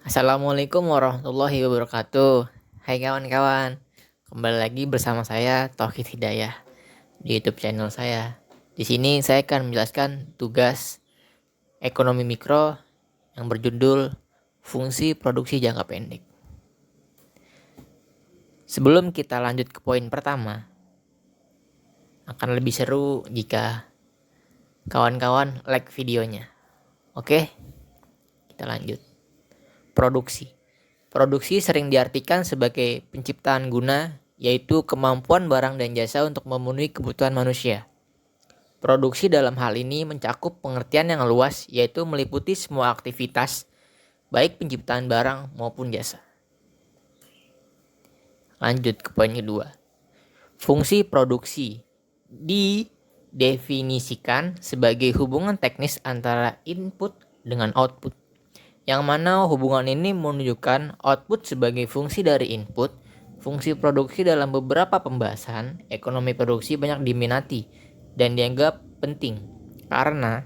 Assalamualaikum warahmatullahi wabarakatuh. Hai kawan-kawan, kembali lagi bersama saya Tauhid Hidayah di YouTube channel saya. Di sini saya akan menjelaskan tugas ekonomi mikro yang berjudul fungsi produksi jangka pendek. Sebelum kita lanjut ke poin pertama, akan lebih seru jika kawan-kawan like videonya. Oke, kita lanjut. Produksi. Produksi sering diartikan sebagai penciptaan guna, yaitu kemampuan barang dan jasa untuk memenuhi kebutuhan manusia. Produksi dalam hal ini mencakup pengertian yang luas, yaitu meliputi semua aktivitas, baik penciptaan barang maupun jasa. Lanjut ke poin kedua. Fungsi produksi didefinisikan sebagai hubungan teknis antara input dengan output, yang mana hubungan ini menunjukkan output sebagai fungsi dari input. Fungsi produksi dalam beberapa pembahasan ekonomi produksi banyak diminati dan dianggap penting karena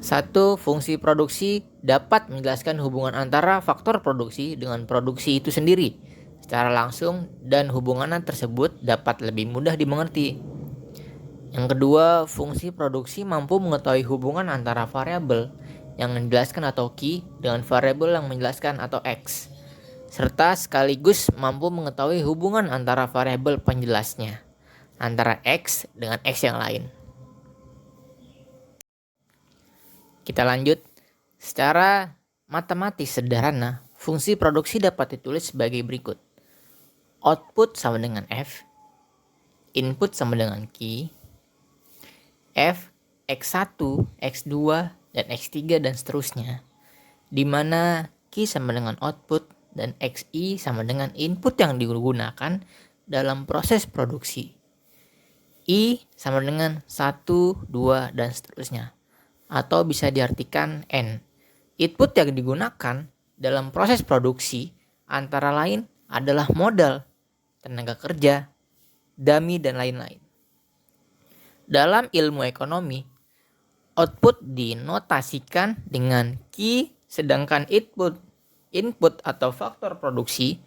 satu, fungsi produksi dapat menjelaskan hubungan antara faktor produksi dengan produksi itu sendiri secara langsung, dan hubungan tersebut dapat lebih mudah dimengerti. Yang kedua, fungsi produksi mampu mengetahui hubungan antara variabel yang menjelaskan atau key dengan variabel yang menjelaskan atau x, serta sekaligus mampu mengetahui hubungan antara variabel penjelasnya antara x dengan x yang lain. Kita lanjut. Secara matematis sederhana, fungsi produksi dapat ditulis sebagai berikut. Output sama dengan F, input sama dengan key, F, X1, X2, dan X3 dan seterusnya, di mana key sama dengan output dan XI sama dengan input yang digunakan dalam proses produksi. I sama dengan 1, 2, dan seterusnya, atau bisa diartikan N. Input yang digunakan dalam proses produksi antara lain adalah modal, tenaga kerja, dummy, dan lain-lain. Dalam ilmu ekonomi, output dinotasikan dengan key, sedangkan input atau faktor produksi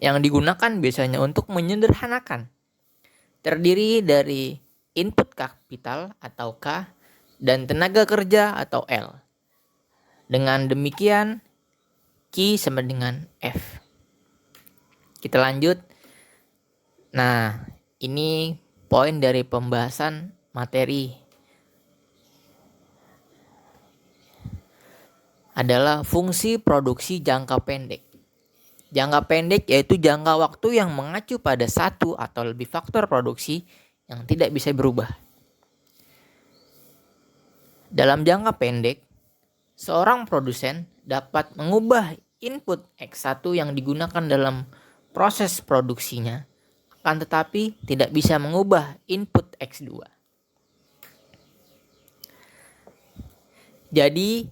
yang digunakan biasanya untuk menyederhanakan terdiri dari input kapital atau K dan tenaga kerja atau L. Dengan demikian, Q sama dengan F. Kita lanjut. Nah, ini poin dari pembahasan materi adalah fungsi produksi jangka pendek. Jangka pendek yaitu jangka waktu yang mengacu pada satu atau lebih faktor produksi yang tidak bisa berubah. Dalam jangka pendek, seorang produsen dapat mengubah input X1 yang digunakan dalam proses produksinya, akan tetapi tidak bisa mengubah input X2. Jadi,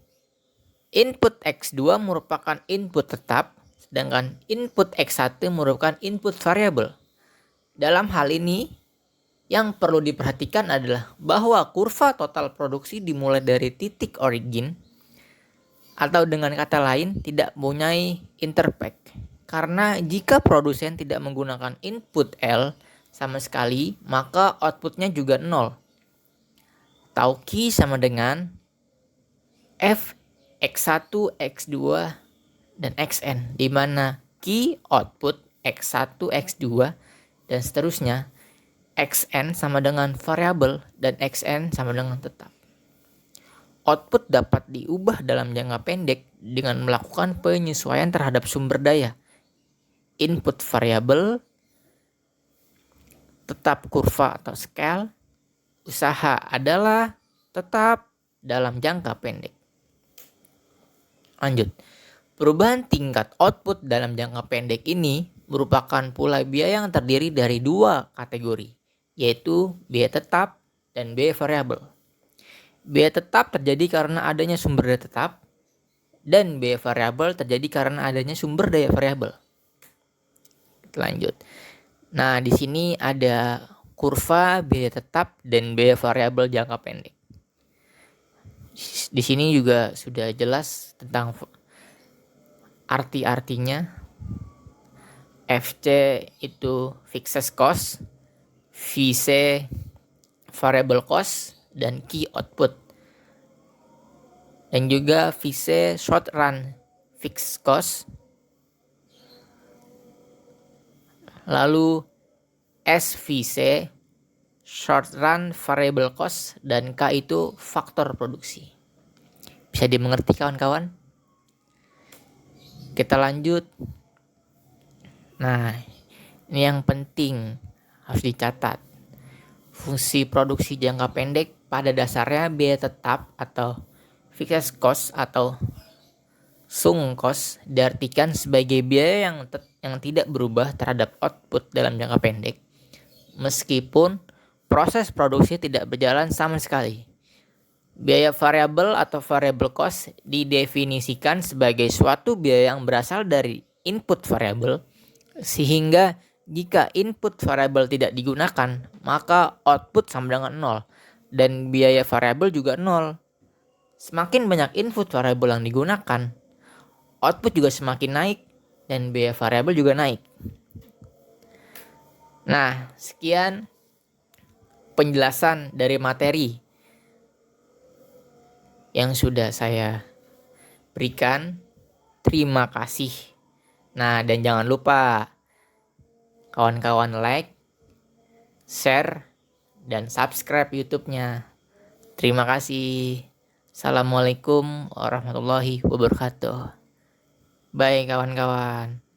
input X2 merupakan input tetap, sedangkan input X1 merupakan input variabel. Dalam hal ini, yang perlu diperhatikan adalah bahwa kurva total produksi dimulai dari titik origin, atau dengan kata lain tidak mempunyai intercept. Karena jika produsen tidak menggunakan input L sama sekali, maka outputnya juga 0. Tau Q sama dengan F, X1, X2, dan Xn, di mana Q output X1, X2, dan seterusnya. Xn sama dengan variabel dan Xn sama dengan tetap. Output dapat diubah dalam jangka pendek dengan melakukan penyesuaian terhadap sumber daya. Input variabel, tetap kurva atau scale, usaha adalah tetap dalam jangka pendek. Lanjut. Perubahan tingkat output dalam jangka pendek ini merupakan pula biaya yang terdiri dari dua kategori, yaitu biaya tetap dan biaya variabel. Biaya tetap terjadi karena adanya sumber daya tetap, dan biaya variabel terjadi karena adanya sumber daya variabel. Lanjut. Nah, di sini ada kurva biaya tetap dan biaya variabel jangka pendek. Di sini juga sudah jelas tentang arti-artinya. FC itu fixed cost, VC variable cost, dan key output. Dan juga VC short run fixed cost. Lalu SVC short run variable cost, dan K itu faktor produksi. Bisa dimengerti kawan-kawan? Kita lanjut. Nah, ini yang penting harus dicatat. Fungsi produksi jangka pendek pada dasarnya biaya tetap atau fixed cost atau sunk cost diartikan sebagai biaya yang tidak berubah terhadap output dalam jangka pendek, meskipun proses produksi tidak berjalan sama sekali. Biaya variabel atau variable cost didefinisikan sebagai suatu biaya yang berasal dari input variabel, sehingga jika input variabel tidak digunakan, maka output sama dengan nol, dan biaya variabel juga nol. Semakin banyak input variabel yang digunakan, output juga semakin naik, dan biaya variabel juga naik. Nah, sekian penjelasan dari materi yang sudah saya berikan. Terima kasih. Nah, dan jangan lupa kawan-kawan like, share, dan subscribe YouTube-nya. Terima kasih. Assalamualaikum warahmatullahi wabarakatuh. Bye kawan-kawan.